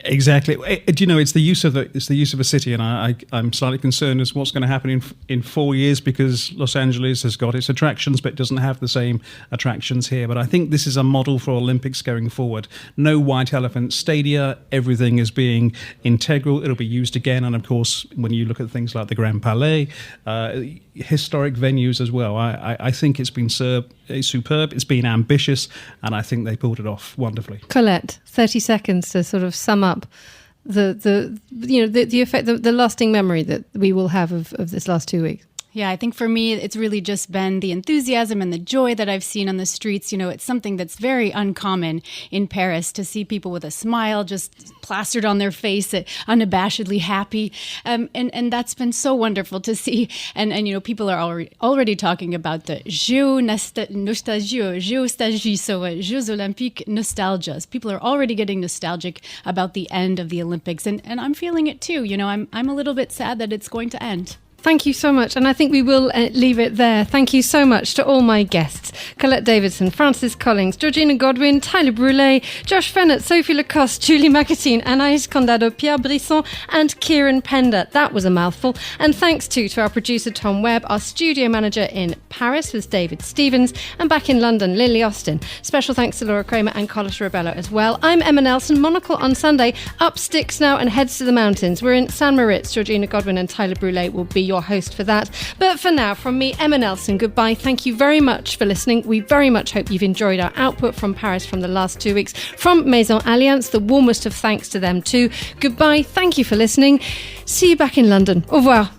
Exactly. It's the use of a city, and I'm slightly concerned as what's going to happen in 4 years, because Los Angeles has got its attractions but doesn't have the same attractions here. But I think this is a model for Olympics going forward. No white elephant stadia. Everything is being integral. It'll be used again, and of course, when you look at things like the Grand Palais, historic venues as well. I think it's been superb. It's been ambitious, and I think they pulled it off wonderfully. Colette, 30 seconds to sort of sum up the effect, the lasting memory that we will have of this last 2 weeks. Yeah, I think for me, it's really just been the enthusiasm and the joy that I've seen on the streets. It's something that's very uncommon in Paris, to see people with a smile just plastered on their face, unabashedly happy. And that's been so wonderful to see. And people are already talking about the Jeux nostalgie, so Jeux Olympiques nostalgia. People are already getting nostalgic about the end of the Olympics. And I'm feeling it too. I'm a little bit sad that it's going to end. Thank you so much. And I think we will leave it there. Thank you so much to all my guests. Colette Davidson, Francis Collings, Georgina Godwin, Tyler Brûlé, Josh Fennett, Sophie Lacoste, Julie Macatine, Anaïs Condado, Pierre Brisson and Kieran Pender. That was a mouthful. And thanks to our producer Tom Webb. Our studio manager in Paris was David Stevens, and back in London, Lily Austin. Special thanks to Laura Kramer and Carlos Rebello as well. I'm Emma Nelson. Monocle on Sunday up sticks now and heads to the mountains. We're in San Moritz. Georgina Godwin and Tyler Brûlé will be your host for that. But for now, from me, Emma Nelson, goodbye. Thank you very much for listening. We very much hope you've enjoyed our output from Paris from the last 2 weeks. From Maison Allianz, the warmest of thanks to them too. Goodbye. Thank you for listening. See you back in London. Au revoir.